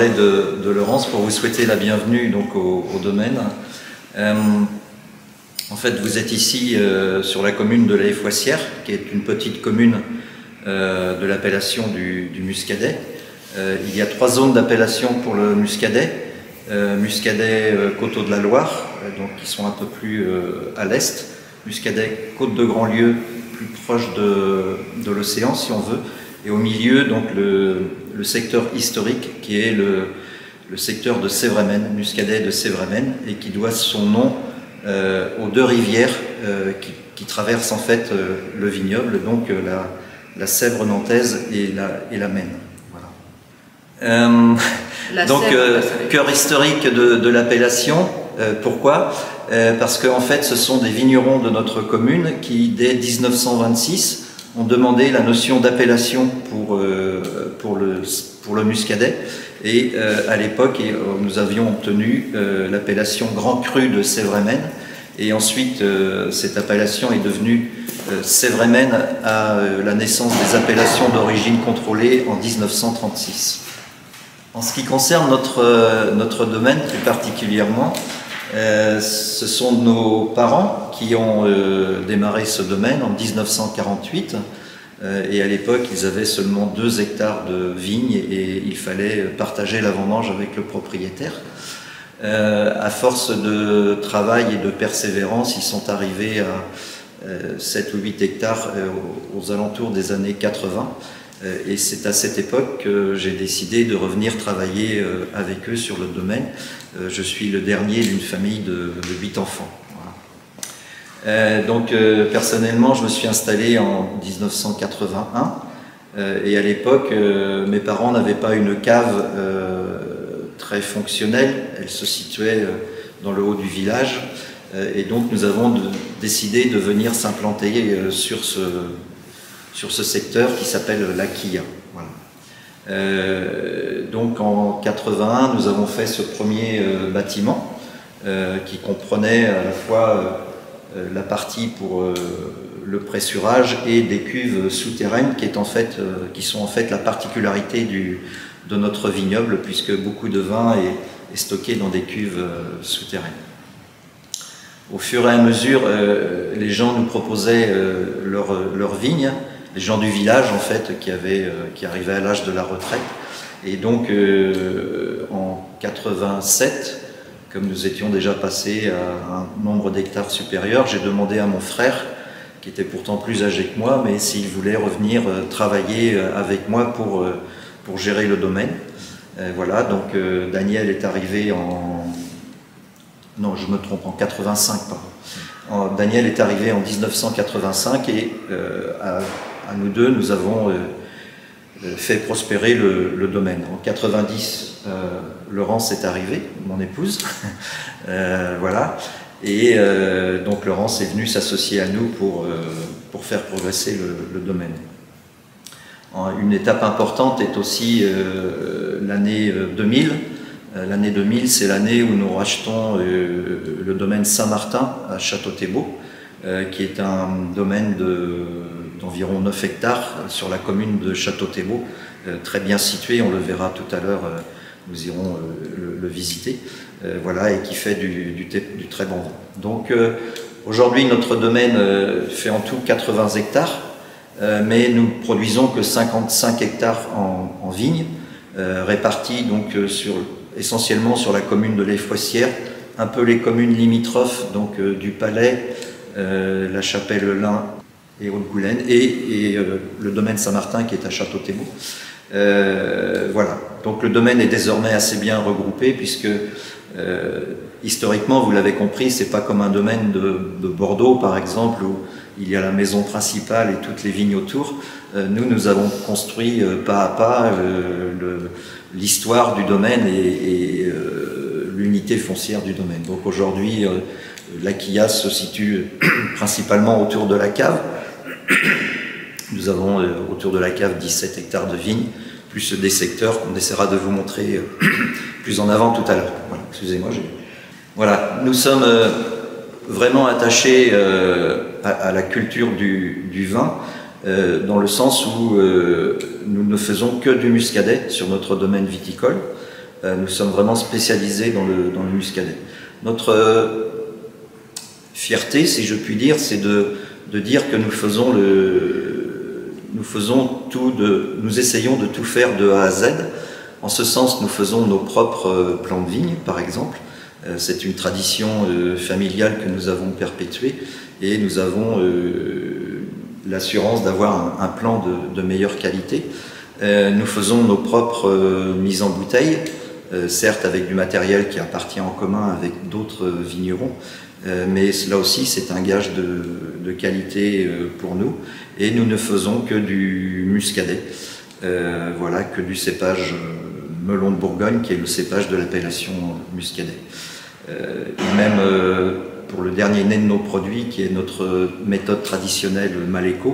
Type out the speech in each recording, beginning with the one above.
relais de Laurence pour vous souhaiter la bienvenue donc, au domaine. En fait, vous êtes ici sur la commune de La Haye-Foissière, qui est une petite commune de l'appellation du Muscadet. Il y a 3 zones d'appellation pour le Muscadet. Muscadet Coteaux de la Loire, donc qui sont un peu plus à l'est. Muscadet Côte de Grandlieu, plus proche de l'océan si on veut. Et au milieu, donc le secteur historique qui est le secteur de Sévremen, Muscadet de Sévremen, et qui doit son nom aux 2 rivières qui traversent en fait le vignoble, donc la Sèvre nantaise et la Maine. Voilà. Donc cœur historique de l'appellation. Pourquoi? Parce qu'en fait ce sont des vignerons de notre commune qui dès 1926 ont demandé la notion d'appellation pour le Muscadet, et à l'époque nous avions obtenu l'appellation Grand Cru de Sévremen, et ensuite cette appellation est devenue Sévremen à la naissance des appellations d'origine contrôlée en 1936. En ce qui concerne notre domaine plus particulièrement, ce sont nos parents qui ont démarré ce domaine en 1948, et à l'époque ils avaient seulement 2 hectares de vignes et il fallait partager la vendange avec le propriétaire. À force de travail et de persévérance, ils sont arrivés à 7 ou 8 hectares aux alentours des années 80. Et c'est à cette époque que j'ai décidé de revenir travailler avec eux sur le domaine. Je suis le dernier d'une famille de 8 enfants. Voilà. Donc personnellement, je me suis installé en 1981 et à l'époque, mes parents n'avaient pas une cave très fonctionnelle. Elle se situait dans le haut du village et donc nous avons décidé de venir s'implanter sur ce secteur qui s'appelle l'Aquilla. Voilà. Donc en 81, nous avons fait ce premier bâtiment qui comprenait à la fois la partie pour le pressurage et des cuves souterraines qui sont en fait la particularité de notre vignoble, puisque beaucoup de vin est stocké dans des cuves souterraines. Au fur et à mesure, les gens nous proposaient leurs vignes, les gens du village en fait qui arrivaient à l'âge de la retraite, et donc en 87, comme nous étions déjà passés à un nombre d'hectares supérieur, j'ai demandé à mon frère, qui était pourtant plus âgé que moi, mais s'il voulait revenir travailler avec moi pour gérer le domaine. Voilà, donc Daniel est arrivé non, je me trompe, en 85, pardon. Daniel est arrivé en 1985 et à nous deux, nous avons fait prospérer le domaine. En 90, Laurence est arrivée, mon épouse, voilà, et donc Laurence est venue s'associer à nous pour faire progresser le domaine. Une étape importante est aussi l'année 2000. L'année 2000, c'est l'année où nous rachetons le domaine Saint-Martin à Château-Thébault, qui est un domaine d'environ 9 hectares sur la commune de Château-Thébault, très bien situé, on le verra tout à l'heure, nous irons le visiter, voilà, et qui fait du très bon vin. Donc aujourd'hui, notre domaine fait en tout 80 hectares, mais nous produisons que 55 hectares en vignes, répartis donc essentiellement sur la commune de La Haye-Foissière, un peu les communes limitrophes, donc du Palais, la Chapelle-Lin et Haute-Goulaine, et le domaine Saint-Martin qui est à Château-Thébault. Voilà, donc le domaine est désormais assez bien regroupé puisque historiquement, vous l'avez compris, c'est pas comme un domaine de Bordeaux par exemple où il y a la maison principale et toutes les vignes autour. Nous avons construit pas à pas l'histoire du domaine et l'unité foncière du domaine. Donc aujourd'hui, l'Aquilla se situe principalement autour de la cave. Nous avons autour de la cave 17 hectares de vignes, plus des secteurs qu'on essaiera de vous montrer plus en avant tout à l'heure. Voilà, excusez-moi. Voilà, nous sommes vraiment attachés à la culture du vin, dans le sens où nous ne faisons que du muscadet sur notre domaine viticole. nous sommes vraiment spécialisés dans le muscadet. Notre fierté, si je puis dire, c'est de dire que nous essayons de tout faire de A à Z. En ce sens, nous faisons nos propres plants de vigne, par exemple. C'est une tradition familiale que nous avons perpétuée et nous avons l'assurance d'avoir un plan de meilleure qualité. Nous faisons nos propres mises en bouteille, certes avec du matériel qui appartient en commun avec d'autres vignerons, mais là aussi c'est un gage de qualité pour nous, et nous ne faisons que du muscadet, voilà, que du cépage melon de Bourgogne, qui est le cépage de l'appellation muscadet. Et même pour le dernier né de nos produits, qui est notre méthode traditionnelle Maléco,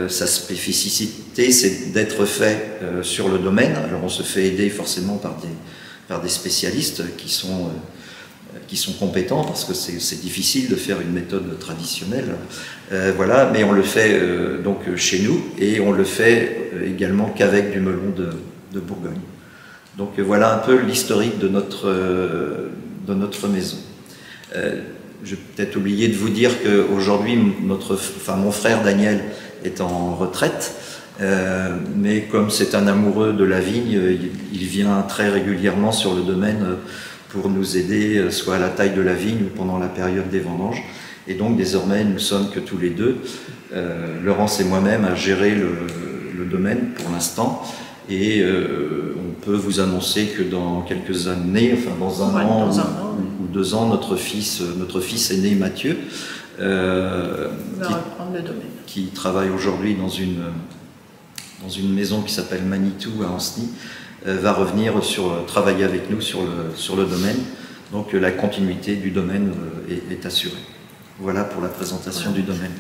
sa spécificité, c'est d'être fait sur le domaine. Alors on se fait aider forcément par des spécialistes qui sont compétents, parce que c'est difficile de faire une méthode traditionnelle. Voilà, mais on le fait donc chez nous, et on le fait également qu'avec du melon de Bourgogne. Donc voilà un peu l'historique de notre maison. Je vais peut-être oublier de vous dire qu'aujourd'hui, mon frère Daniel est en retraite, mais comme c'est un amoureux de la vigne, il vient très régulièrement sur le domaine pour nous aider, soit à la taille de la vigne ou pendant la période des vendanges. Et donc désormais, nous ne sommes que tous les deux, Laurence et moi-même, à gérer le domaine pour l'instant. Et on peut vous annoncer que dans quelques années, enfin dans un an ou 2 ans, notre fils aîné Mathieu, qui travaille aujourd'hui dans une maison qui s'appelle Manitou à Ancenis, va revenir travailler avec nous sur le domaine. Donc la continuité du domaine est assurée. Voilà pour la présentation du domaine.